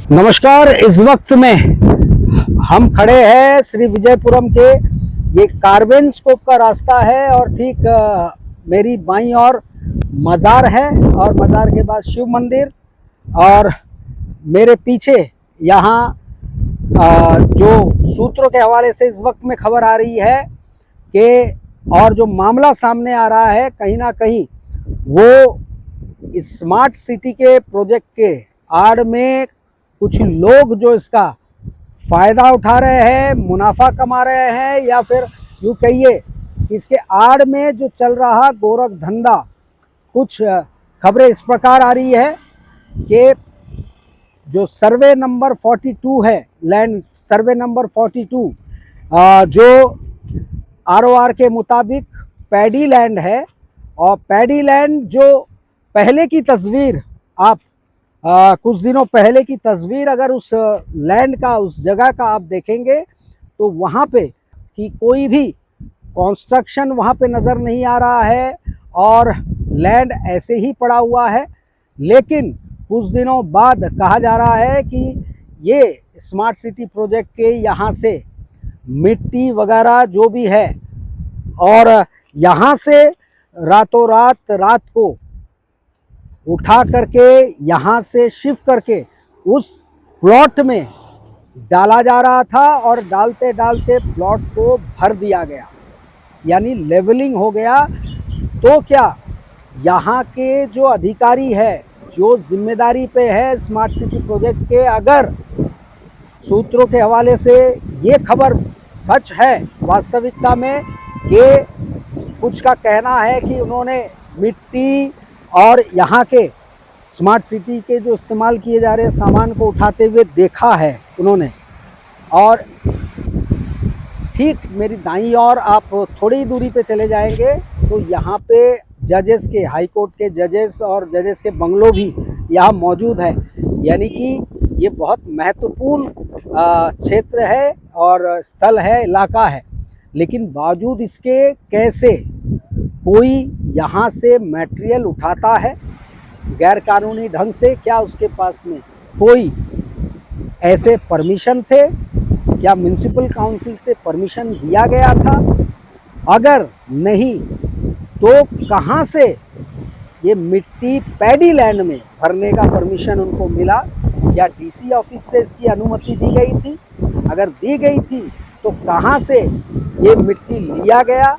नमस्कार। इस वक्त में हम खड़े हैं श्री विजयपुरम के, ये कार्बन स्कोप का रास्ता है और ठीक मेरी बाईं ओर मज़ार है और मज़ार के बाद शिव मंदिर और मेरे पीछे यहाँ जो सूत्रों के हवाले से इस वक्त में खबर आ रही है कि और जो मामला सामने आ रहा है कहीं ना कहीं वो स्मार्ट सिटी के प्रोजेक्ट के आड़ में कुछ लोग जो इसका फ़ायदा उठा रहे हैं, मुनाफा कमा रहे हैं, या फिर यूँ कहिए कि इसके आड़ में जो चल रहा गोरख धंधा। कुछ खबरें इस प्रकार आ रही है कि जो सर्वे नंबर 42 है, लैंड सर्वे नंबर 42 जो आरओआर के मुताबिक पैडी लैंड है, और पैडी लैंड जो पहले की तस्वीर आप कुछ दिनों पहले की तस्वीर अगर उस लैंड का, उस जगह का आप देखेंगे तो वहाँ पे कि कोई भी कंस्ट्रक्शन वहाँ पे नज़र नहीं आ रहा है और लैंड ऐसे ही पड़ा हुआ है। लेकिन कुछ दिनों बाद कहा जा रहा है कि ये स्मार्ट सिटी प्रोजेक्ट के यहाँ से मिट्टी वगैरह जो भी है और यहाँ से रातों रात को उठा करके यहाँ से शिफ्ट करके उस प्लॉट में डाला जा रहा था और डालते डालते प्लॉट को भर दिया गया, यानी लेवलिंग हो गया। तो क्या यहाँ के जो अधिकारी है, जो जिम्मेदारी पे है स्मार्ट सिटी प्रोजेक्ट के, अगर सूत्रों के हवाले से ये खबर सच है वास्तविकता में कि कुछ का कहना है कि उन्होंने मिट्टी और यहाँ के स्मार्ट सिटी के जो इस्तेमाल किए जा रहे सामान को उठाते हुए देखा है उन्होंने। और ठीक मेरी दाईं ओर आप थोड़ी दूरी पे चले जाएंगे तो यहाँ पे जजेस के, हाई कोर्ट के जजेस और जजेस के बंगलो भी यहाँ मौजूद है, यानी कि ये बहुत महत्वपूर्ण क्षेत्र है और स्थल है, इलाका है। लेकिन बावजूद इसके कैसे कोई यहाँ से मटेरियल उठाता है गैर कानूनी ढंग से? क्या उसके पास में कोई ऐसे परमिशन थे? क्या म्युनिसिपल काउंसिल से परमिशन दिया गया था? अगर नहीं तो कहाँ से ये मिट्टी पैडी लैंड में भरने का परमिशन उनको मिला? क्या डीसी ऑफिस से इसकी अनुमति दी गई थी? अगर दी गई थी तो कहाँ से ये मिट्टी लिया गया?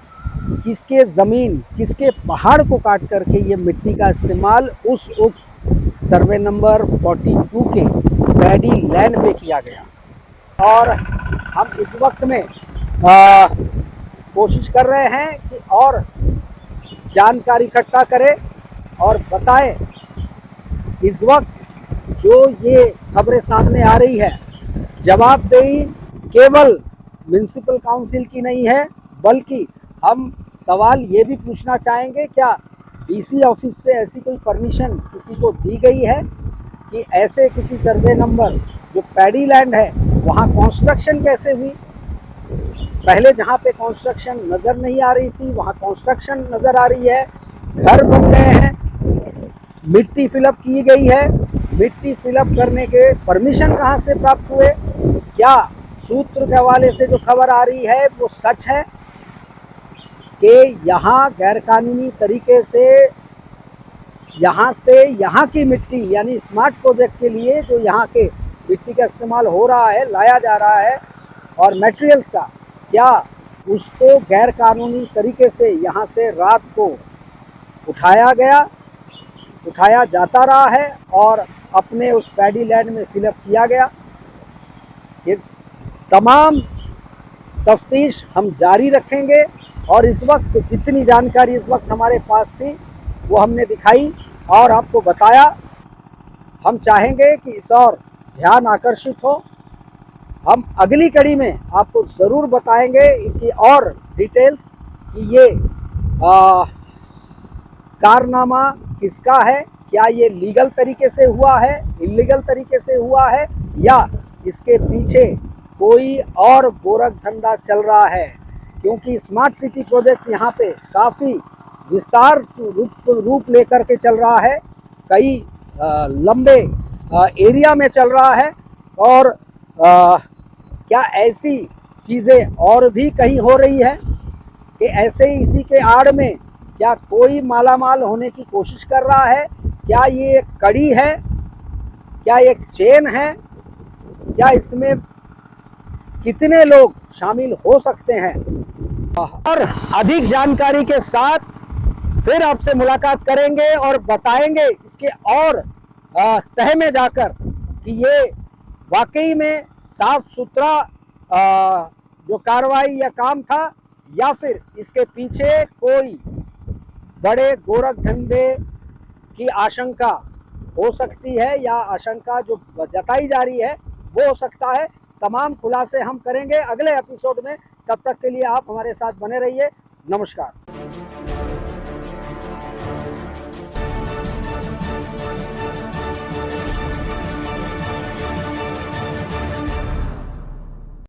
किसके ज़मीन, किसके पहाड़ को काट करके ये मिट्टी का इस्तेमाल उस उप सर्वे नंबर 42 के पैडी लैंड पे किया गया? और हम इस वक्त में कोशिश कर रहे हैं कि और जानकारी इकट्ठा करें और बताएं। इस वक्त जो ये खबरें सामने आ रही है, जवाबदेही केवल म्युनिसिपल काउंसिल की नहीं है, बल्कि हम सवाल ये भी पूछना चाहेंगे, क्या डीसी ऑफिस से ऐसी कोई परमिशन किसी को दी गई है कि ऐसे किसी सर्वे नंबर जो पैडी लैंड है वहाँ कंस्ट्रक्शन कैसे हुई? पहले जहाँ पे कंस्ट्रक्शन नज़र नहीं आ रही थी वहाँ कंस्ट्रक्शन नज़र आ रही है, घर बन गए हैं, मिट्टी फिलअप की गई है। मिट्टी फिलअप करने के परमिशन कहाँ से प्राप्त हुए? क्या सूत्र के हवाले से जो खबर आ रही है वो सच है कि यहाँ गैरकानूनी तरीके से यहाँ की मिट्टी, यानी स्मार्ट प्रोजेक्ट के लिए जो यहाँ के मिट्टी का इस्तेमाल हो रहा है, लाया जा रहा है और मटेरियल्स का, क्या उसको गैरकानूनी तरीके से यहाँ से रात को उठाया जाता रहा है और अपने उस पैडी लैंड में फिलअप किया गया? ये तमाम तफ्तीश हम जारी रखेंगे और इस वक्त जितनी जानकारी इस वक्त हमारे पास थी वो हमने दिखाई और आपको बताया। हम चाहेंगे कि इस और ध्यान आकर्षित हो। हम अगली कड़ी में आपको ज़रूर बताएंगे कि और डिटेल्स कि ये कारनामा किसका है, क्या ये लीगल तरीके से हुआ है, इलीगल तरीके से हुआ है, या इसके पीछे कोई और गोरख धंधा चल रहा है। क्योंकि स्मार्ट सिटी प्रोजेक्ट यहाँ पे काफ़ी विस्तार रूप लेकर के चल रहा है, कई लंबे एरिया में चल रहा है और क्या ऐसी चीज़ें और भी कहीं हो रही है कि ऐसे ही इसी के आड़ में क्या कोई मालामाल होने की कोशिश कर रहा है? क्या ये एक कड़ी है? क्या एक चेन है? क्या इसमें कितने लोग शामिल हो सकते हैं? और अधिक जानकारी के साथ फिर आपसे मुलाकात करेंगे और बताएंगे इसके और तह में जाकर कि ये वाकई में साफ सुथरा जो कार्रवाई या काम था या फिर इसके पीछे कोई बड़े गोरख धंधे की आशंका हो सकती है या आशंका जो जताई जा रही है वो हो सकता है। तमाम खुलासे हम करेंगे अगले एपिसोड में। तब तक के लिए आप हमारे साथ बने रहिए। नमस्कार।